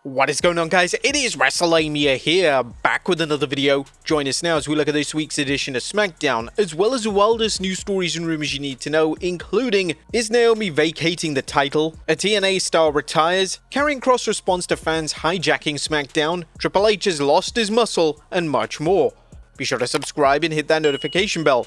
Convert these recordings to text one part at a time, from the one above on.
What is going on, guys? It is Wrestlelamia here, back with another video. Join us now as we look at this week's edition of Smackdown, as well as the wildest news stories and rumors you need to know, including: is Naomi vacating the title? A TNA star retires? Karrion Kross responds to fans hijacking Smackdown? Triple H has lost his muscle? And much more. Be sure to subscribe and hit that notification bell.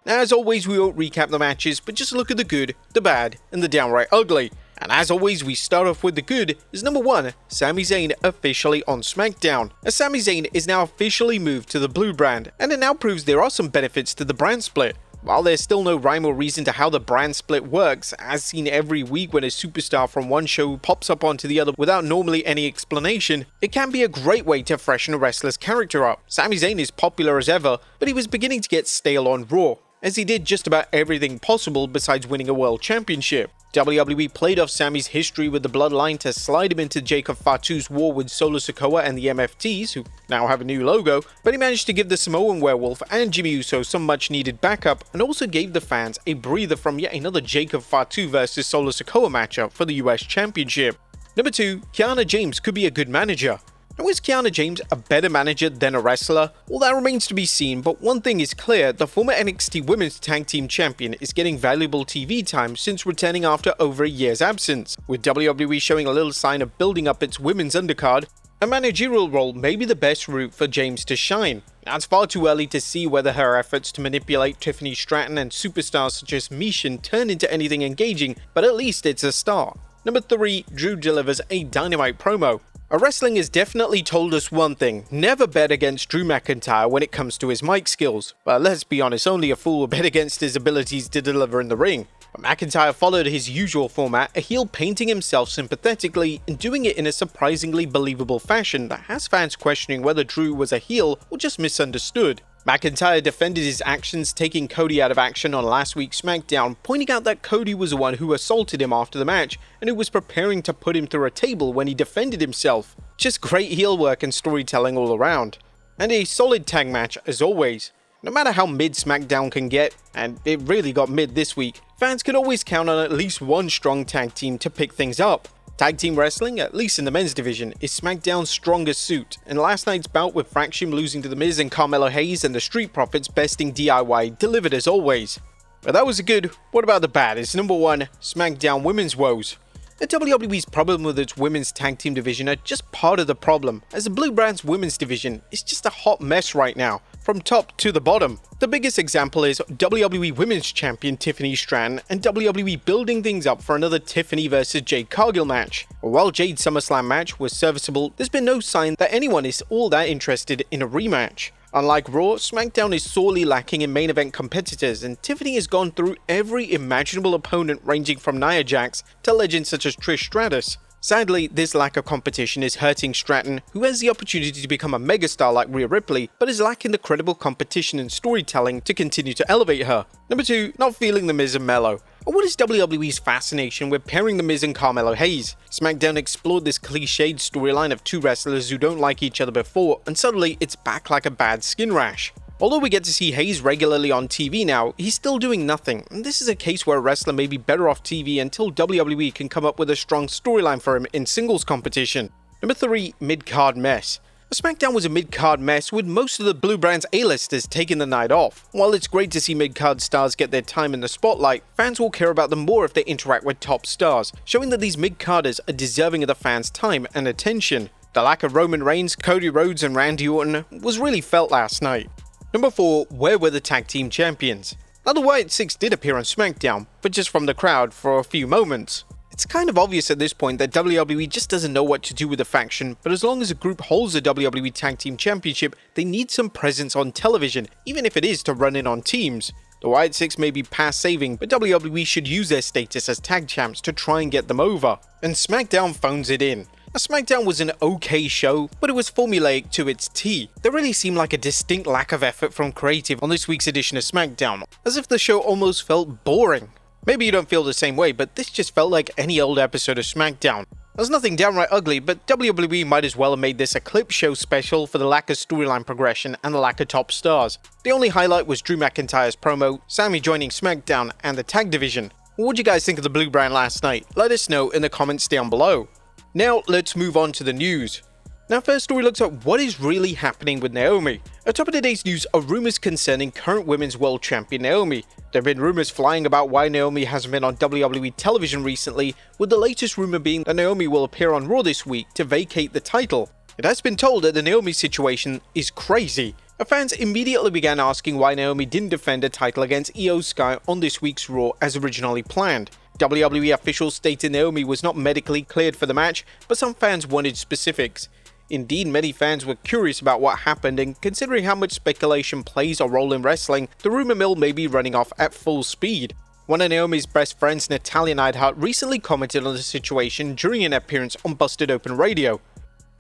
Now, as always, we won't recap the matches, but just look at the good, the bad, and the downright ugly. And as always, we start off with the good, is number 1, Sami Zayn officially on Smackdown. As Sami Zayn is now officially moved to the blue brand, and it now proves there are some benefits to the brand split. While there's still no rhyme or reason to how the brand split works, as seen every week when a superstar from one show pops up onto the other without normally any explanation, it can be a great way to freshen a wrestler's character up. Sami Zayn is popular as ever, but he was beginning to get stale on Raw, as he did just about everything possible besides winning a world championship. WWE played off Sami's history with the Bloodline to slide him into Jacob Fatu's war with Solo Sikoa and the MFTs, who now have a new logo, but he managed to give the Samoan Werewolf and Jimmy Uso some much needed backup, and also gave the fans a breather from yet another Jacob Fatu versus Solo Sikoa matchup for the US Championship. Number 2, Kiana James could be a good manager. Now, is Kiana James a better manager than a wrestler? Well, that remains to be seen, but one thing is clear: the former NXT Women's Tag Team Champion is getting valuable TV time since returning after over a year's absence. With WWE showing a little sign of building up its women's undercard, a managerial role may be the best route for James to shine. Now, it's far too early to see whether her efforts to manipulate Tiffany Stratton and superstars such as Mishin turn into anything engaging, but at least it's a start. Number 3, Drew delivers a Dynamite promo. Wrestling has definitely told us one thing: never bet against Drew McIntyre when it comes to his mic skills. But let's be honest, only a fool will bet against his abilities to deliver in the ring. But McIntyre followed his usual format, a heel painting himself sympathetically and doing it in a surprisingly believable fashion that has fans questioning whether Drew was a heel or just misunderstood. McIntyre defended his actions, taking Cody out of action on last week's SmackDown, pointing out that Cody was the one who assaulted him after the match and who was preparing to put him through a table when he defended himself. Just great heel work and storytelling all around. And a solid tag match as always. No matter how mid SmackDown can get, and it really got mid this week, fans can always count on at least one strong tag team to pick things up. Tag team wrestling, at least in the men's division, is SmackDown's strongest suit, and last night's bout with Fraction losing to The Miz and Carmelo Hayes and the Street Profits besting DIY delivered as always. But that was a good. What about the bad? It's number 1, SmackDown Women's Woes. The WWE's problem with its women's tag team division are just part of the problem, as the Blue Brand's women's division is just a hot mess right now, from top to the bottom. The biggest example is WWE Women's Champion Tiffany Stratton and WWE building things up for another Tiffany vs Jade Cargill match. While Jade's SummerSlam match was serviceable, there's been no sign that anyone is all that interested in a rematch. Unlike Raw, SmackDown is sorely lacking in main event competitors, and Tiffany has gone through every imaginable opponent ranging from Nia Jax to legends such as Trish Stratus. Sadly, this lack of competition is hurting Stratton, who has the opportunity to become a megastar like Rhea Ripley, but is lacking the credible competition and storytelling to continue to elevate her. Number 2, not feeling The Miz and Melo. What is WWE's fascination with pairing The Miz and Carmelo Hayes? SmackDown explored this cliched storyline of two wrestlers who don't like each other before, and suddenly it's back like a bad skin rash. Although we get to see Hayes regularly on TV now, he's still doing nothing, and this is a case where a wrestler may be better off TV until WWE can come up with a strong storyline for him in singles competition. Number 3, mid-card mess. SmackDown was a mid-card mess, with most of the Blue Brand's A-listers taking the night off. While it's great to see mid-card stars get their time in the spotlight, fans will care about them more if they interact with top stars, showing that these mid-carders are deserving of the fans' time and attention. The lack of Roman Reigns, Cody Rhodes and Randy Orton was really felt last night. Number 4, where were the tag team champions? Now, the Wyatt Six did appear on SmackDown, but just from the crowd for a few moments. It's kind of obvious at this point that WWE just doesn't know what to do with the faction, but as long as a group holds the WWE Tag Team Championship, they need some presence on television, even if it is to run in on teams. The Wyatt Six may be past saving, but WWE should use their status as tag champs to try and get them over. And SmackDown phones it in. SmackDown was an okay show, but it was formulaic to its T. There really seemed like a distinct lack of effort from creative on this week's edition of SmackDown, as if the show almost felt boring. Maybe you don't feel the same way, but this just felt like any old episode of SmackDown. There's nothing downright ugly, but WWE might as well have made this a clip show special for the lack of storyline progression and the lack of top stars. The only highlight was Drew McIntyre's promo, Sami joining Smackdown, and the tag division. What did you guys think of the blue brand last night? Let us know in the comments down below. Now let's move on to the news. Now, first story looks at what is really happening with Naomi. At top of today's news are rumors concerning current Women's World Champion Naomi. There have been rumors flying about why Naomi hasn't been on WWE television recently, with the latest rumor being that Naomi will appear on Raw this week to vacate the title. It has been told that the Naomi situation is crazy. Fans immediately began asking why Naomi didn't defend a title against Io Sky on this week's Raw as originally planned. WWE officials stated Naomi was not medically cleared for the match, but some fans wanted specifics. Indeed, many fans were curious about what happened, and considering how much speculation plays a role in wrestling, the rumor mill may be running off at full speed. One of Naomi's best friends, Natalya Neidhart, recently commented on the situation during an appearance on Busted Open Radio.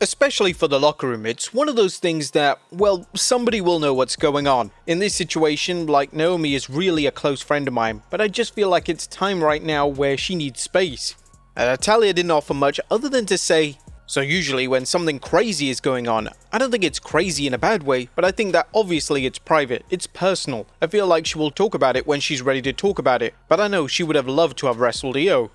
Especially for the locker room, it's one of those things that, well, somebody will know what's going on. In this situation, like, Naomi is really a close friend of mine, but I just feel like it's time right now where she needs space. Natalya didn't offer much other than to say, "So usually when something crazy is going on, I don't think it's crazy in a bad way, but I think that obviously it's private, it's personal. I feel like she will talk about it when she's ready to talk about it, but I know she would have loved to have wrestled Io."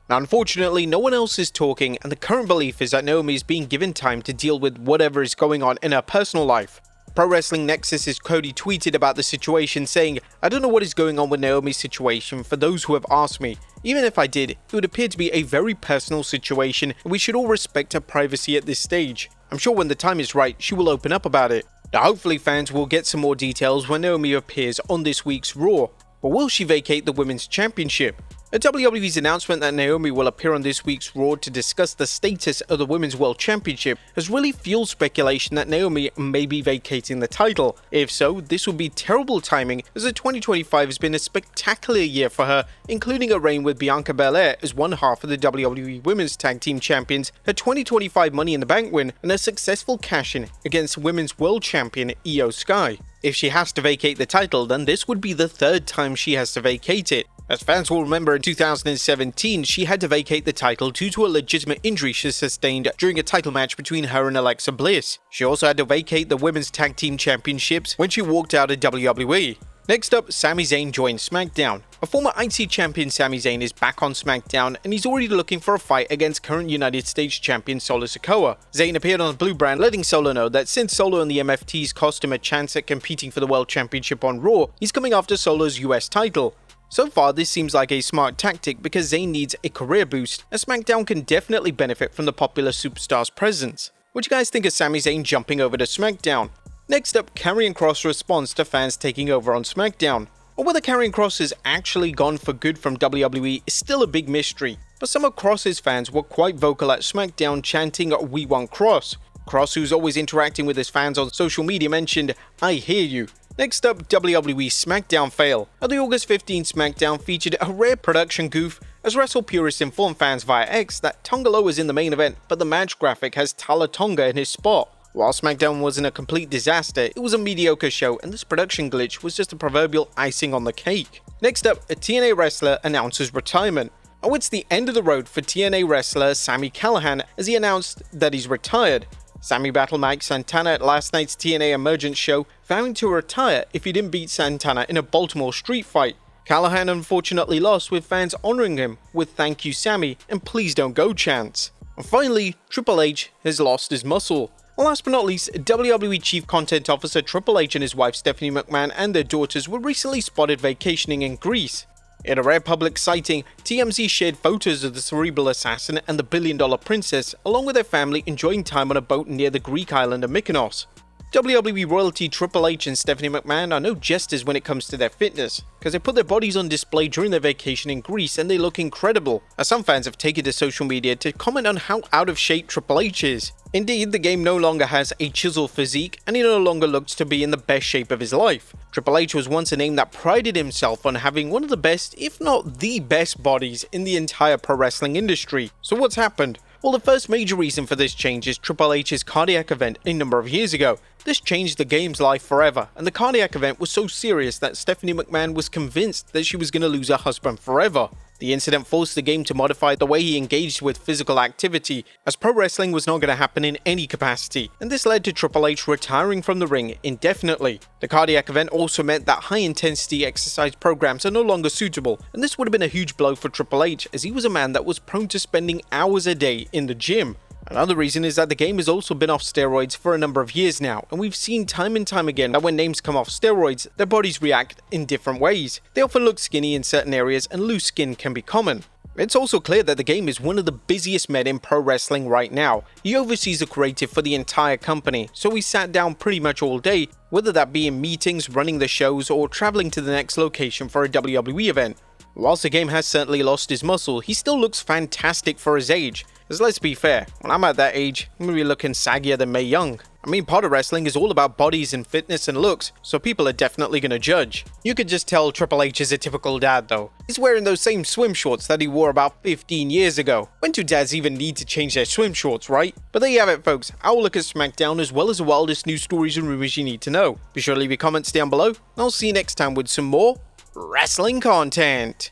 Now, unfortunately, no one else is talking, and the current belief is that Naomi is being given time to deal with whatever is going on in her personal life. Pro Wrestling Nexus's Cody tweeted about the situation, saying, "I don't know what is going on with Naomi's situation for those who have asked me. Even if I did, it would appear to be a very personal situation, and we should all respect her privacy at this stage. I'm sure when the time is right, she will open up about it." Now, hopefully fans will get some more details when Naomi appears on this week's Raw. But will she vacate the Women's Championship? At WWE's announcement that Naomi will appear on this week's Raw to discuss the status of the Women's World Championship has really fueled speculation that Naomi may be vacating the title. If so, this would be terrible timing, as the 2025 has been a spectacular year for her, including a reign with Bianca Belair as one half of the WWE Women's Tag Team Champions, her 2025 Money in the Bank win, and a successful cash-in against Women's World Champion Io Sky. If she has to vacate the title, then this would be the third time she has to vacate it. As fans will remember, in 2017, she had to vacate the title due to a legitimate injury she sustained during a title match between her and Alexa Bliss. She also had to vacate the Women's Tag Team Championships when she walked out of WWE. Next up, Sami Zayn joined Smackdown. A former IC champion, Sami Zayn, is back on Smackdown, and he's already looking for a fight against current United States champion Solo Sikoa. Zayn appeared on the blue brand, letting Solo know that since Solo and the MFTs cost him a chance at competing for the World Championship on Raw, he's coming after Solo's US title. So far, this seems like a smart tactic because Zayn needs a career boost, and SmackDown can definitely benefit from the popular superstar's presence. What do you guys think of Sami Zayn jumping over to SmackDown? Next up, Karrion Kross responds to fans taking over on SmackDown. Or whether Karrion Kross has actually gone for good from WWE is still a big mystery, but some of Kross's fans were quite vocal at SmackDown chanting, "We want Kross." Kross, who's always interacting with his fans on social media, mentioned, "I hear you." Next up, WWE SmackDown fail. At the August 15 SmackDown featured a rare production goof, as Wrestle purists informed fans via X that Tonga Loa was in the main event, but the match graphic has Tala Tonga in his spot. While SmackDown wasn't a complete disaster, it was a mediocre show, and this production glitch was just a proverbial icing on the cake. Next up, a TNA wrestler announces retirement. Oh, it's the end of the road for TNA wrestler Sami Callihan, as he announced that he's retired. Sami battled Mike Santana at last night's TNA Emergence show, vowing to retire if he didn't beat Santana in a Baltimore street fight. Callihan unfortunately lost, with fans honoring him with "Thank you Sami" and "Please don't go" chants. And finally, Triple H has lost his muscle. Last but not least, WWE Chief Content Officer Triple H and his wife Stephanie McMahon and their daughters were recently spotted vacationing in Greece. In a rare public sighting, TMZ shared photos of the cerebral assassin and the billion-dollar princess, along with their family enjoying time on a boat near the Greek island of Mykonos. WWE royalty Triple H and Stephanie McMahon are no jesters when it comes to their fitness, because they put their bodies on display during their vacation in Greece and they look incredible, as some fans have taken to social media to comment on how out of shape Triple H is. Indeed, the game no longer has a chiseled physique, and he no longer looks to be in the best shape of his life. Triple H was once a name that prided himself on having one of the best, if not the best, bodies in the entire pro wrestling industry. So what's happened? Well, the first major reason for this change is Triple H's cardiac event a number of years ago. This changed the game's life forever, and the cardiac event was so serious that Stephanie McMahon was convinced that she was going to lose her husband forever. The incident forced the game to modify the way he engaged with physical activity, as pro wrestling was not going to happen in any capacity, and this led to Triple H retiring from the ring indefinitely. The cardiac event also meant that high-intensity exercise programs are no longer suitable, and this would have been a huge blow for Triple H, as he was a man that was prone to spending hours a day in the gym. Another reason is that the game has also been off steroids for a number of years now, and we've seen time and time again that when names come off steroids, their bodies react in different ways. They often look skinny in certain areas, and loose skin can be common. It's also clear that the game is one of the busiest men in pro wrestling right now. He oversees the creative for the entire company, so he sat down pretty much all day, whether that be in meetings, running the shows, or traveling to the next location for a WWE event. Whilst the game has certainly lost his muscle, he still looks fantastic for his age. As let's be fair, when I'm at that age, I'm gonna be looking saggier than Mae Young. I mean, part of wrestling is all about bodies and fitness and looks, so people are definitely gonna judge. You could just tell Triple H is a typical dad though. He's wearing those same swim shorts that he wore about 15 years ago. When do dads even need to change their swim shorts, right? But there you have it folks, our look at Smackdown as well as the wildest news stories and rumors you need to know. Be sure to leave your comments down below, and I'll see you next time with some more wrestling content.